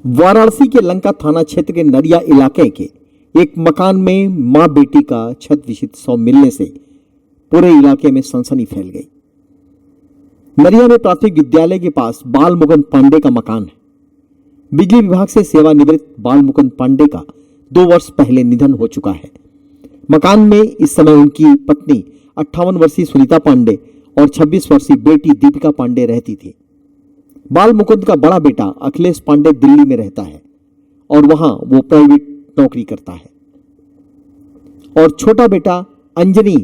वाराणसी के लंका थाना क्षेत्र के नरिया इलाके के एक मकान में मां बेटी का छत विषित शव मिलने से पूरे इलाके में सनसनी फैल गई। नरिया में प्राथमिक विद्यालय के पास बाल मुकुंद पांडे का मकान है। बिजली विभाग से सेवानिवृत्त बाल मुकुंद पांडे का 2 वर्ष पहले निधन हो चुका है। मकान में इस समय उनकी पत्नी 58 वर्षीय सुनीता पांडे और 26 वर्षीय बेटी दीपिका पांडे रहती थी। बाल मुकुंद का बड़ा बेटा अखिलेश पांडे दिल्ली में रहता है और वहां वो प्राइवेट नौकरी करता है और छोटा बेटा अंजनी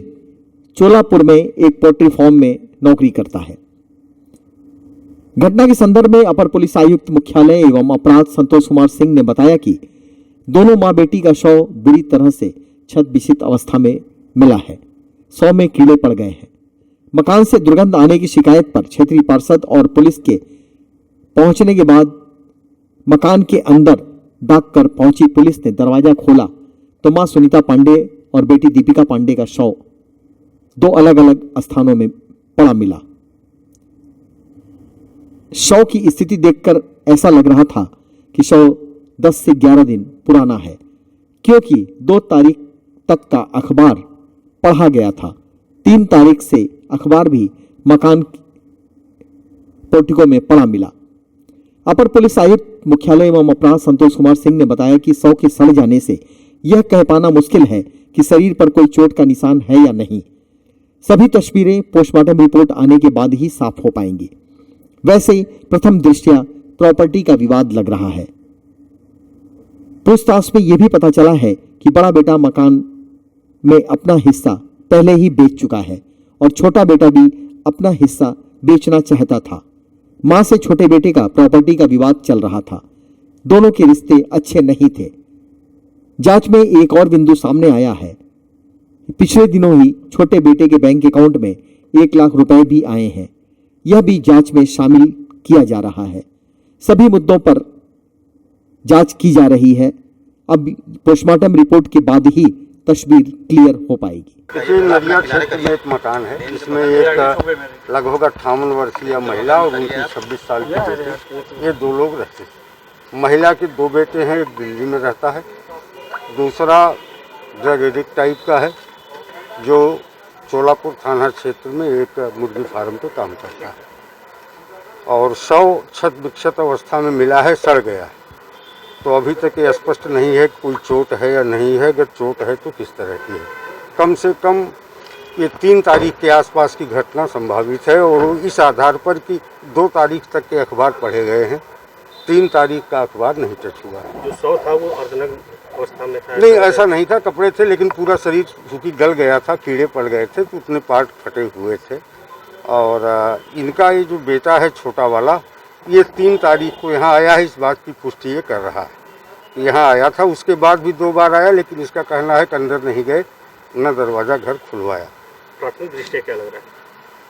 चोलापुर में एक पोल्ट्री फार्म में नौकरी करता है। घटना के संदर्भ में अपर पुलिस आयुक्त मुख्यालय एवं अपराध संतोष कुमार सिंह ने बताया कि दोनों मां बेटी का शव बुरी तरह से छत विषित अवस्था में मिला है। शव में कीड़े पड़ गए हैं। मकान से दुर्गंध आने की शिकायत पर क्षेत्रीय पार्षद और पुलिस के पहुंचने के बाद मकान के अंदर डाककर पहुंची पुलिस ने दरवाजा खोला तो मां सुनीता पांडे और बेटी दीपिका पांडे का शव 2 अलग अलग स्थानों में पड़ा मिला। शव की स्थिति देखकर ऐसा लग रहा था कि शव 10 से 11 दिन पुराना है, क्योंकि 2 तारीख तक का अखबार पढ़ा गया था। 3 तारीख से अखबार भी मकान पोर्टिको में पड़ा मिला। अपर पुलिस आयुक्त मुख्यालय एवं अपराध संतोष कुमार सिंह ने बताया कि शव के सड़ जाने से यह कह पाना मुश्किल है कि शरीर पर कोई चोट का निशान है या नहीं। सभी तस्वीरें पोस्टमार्टम रिपोर्ट आने के बाद ही साफ हो पाएंगी। वैसे ही प्रथम दृष्टया प्रॉपर्टी का विवाद लग रहा है। पूछताछ में यह भी पता चला है कि बड़ा बेटा मकान में अपना हिस्सा पहले ही बेच चुका है और छोटा बेटा भी अपना हिस्सा बेचना चाहता था। मां से छोटे बेटे का प्रॉपर्टी का विवाद चल रहा था। दोनों के रिश्ते अच्छे नहीं थे। जांच में एक और बिंदु सामने आया है। पिछले दिनों ही छोटे बेटे के बैंक अकाउंट में 1 लाख रुपए भी आए हैं। यह भी जांच में शामिल किया जा रहा है। सभी मुद्दों पर जांच की जा रही है। अब पोस्टमार्टम रिपोर्ट के बाद ही तस्वीर क्लियर हो पाएगी। नरिया क्षेत्र में एक मकान है जिसमें एक लगभग 58 वर्षीय महिला और उनकी 26 साल की बेटी, ये 2 लोग रहते हैं। महिला के 2 बेटे हैं, एक दिल्ली में रहता है, दूसरा ड्रग एडिक्ट टाइप का है जो चोलापुर थाना क्षेत्र में एक मुर्गी फार्म पे काम करता है और शव छत विक्षत अवस्था में मिला है, सड़ गया है। तो अभी तक ये स्पष्ट नहीं है कोई चोट है या नहीं है। अगर चोट है तो किस तरह की है। कम से कम ये 3 तारीख के आसपास की घटना संभावित है और इस आधार पर कि 2 तारीख तक के अखबार पढ़े गए हैं, 3 तारीख का अखबार नहीं टच हुआ है। जो शव था वो अर्धनग्न अवस्था में था? नहीं, ऐसा नहीं था, कपड़े थे लेकिन पूरा शरीर चूँकि गल गया था, कीड़े पड़ गए थे तो उतने पार्ट फटे हुए थे। और इनका ये जो बेटा है छोटा वाला, ये 3 तारीख को यहाँ आया है, इस बात की पुष्टि ये कर रहा है। यहाँ आया था, उसके बाद भी 2 बार आया, लेकिन इसका कहना है कि अंदर नहीं गए, न दरवाज़ा घर खुलवाया। प्राथमिक दृष्टया क्या लग रहा है?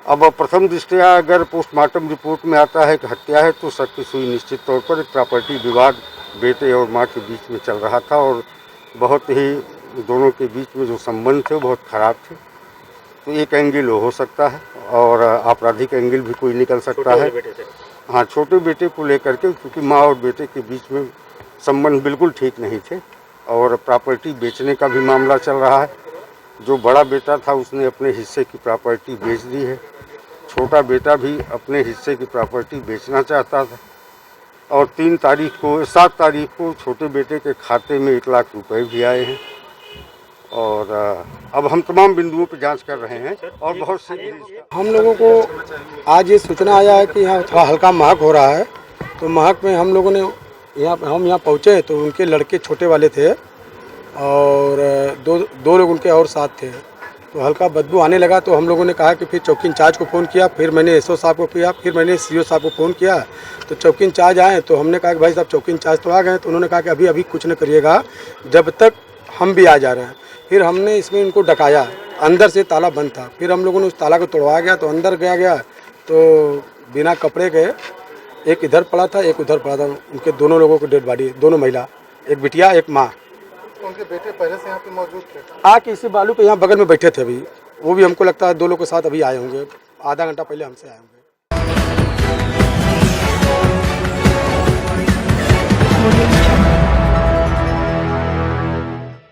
अब प्रथम दृष्टया अगर पोस्टमार्टम रिपोर्ट में आता है कि हत्या है तो शक की सुई निश्चित तौर पर एक प्रॉपर्टी विवाद बेटे और माँ के बीच में चल रहा था और बहुत ही दोनों के बीच में जो संबंध थे वो बहुत ख़राब थे। तो एक एंगल हो सकता है और आपराधिक एंगल भी कोई निकल सकता है। हाँ, छोटे बेटे को लेकर के, क्योंकि माँ और बेटे के बीच में संबंध बिल्कुल ठीक नहीं थे और प्रॉपर्टी बेचने का भी मामला चल रहा है। जो बड़ा बेटा था उसने अपने हिस्से की प्रॉपर्टी बेच दी है, छोटा बेटा भी अपने हिस्से की प्रॉपर्टी बेचना चाहता था और 7 तारीख को छोटे बेटे के खाते में 1 लाख रुपए भी आए हैं। और अब हम तमाम बिंदुओं पर जांच कर रहे हैं और बहुत सी हम लोगों को आज ये सूचना आया है कि यहाँ थोड़ा हल्का महक हो रहा है। तो महक में हम लोगों ने हम यहाँ पहुँचे तो उनके लड़के छोटे वाले थे और दो लोग उनके और साथ थे। तो हल्का बदबू आने लगा तो हम लोगों ने कहा कि फिर चौकी इंचार्ज को फ़ोन किया, फिर मैंने एसओ साहब को किया, फिर मैंने सीओ साहब को फ़ोन किया। तो चौकी इंचार्ज आए तो हमने कहा कि भाई साहब चौकी इंचार्ज तो आ गए। तो उन्होंने कहा कि अभी कुछ न करिएगा जब तक हम भी आ जा रहे हैं। फिर हमने इसमें इनको डकाया, अंदर से ताला बंद था। फिर हम लोगों ने उस ताला को तोड़वाया गया तो अंदर गया तो बिना कपड़े के एक इधर पड़ा था, एक उधर पड़ा था। उनके दोनों लोगों को डेड बॉडी, दोनों महिला, एक बिटिया एक माँ। उनके बेटे पहले से यहाँ पे मौजूद थे? आके इसी बालू पे यहाँ बगल में बैठे थे। अभी वो भी हमको लगता है 2 लोग के साथ अभी आए होंगे, आधा घंटा पहले हमसे आए होंगे।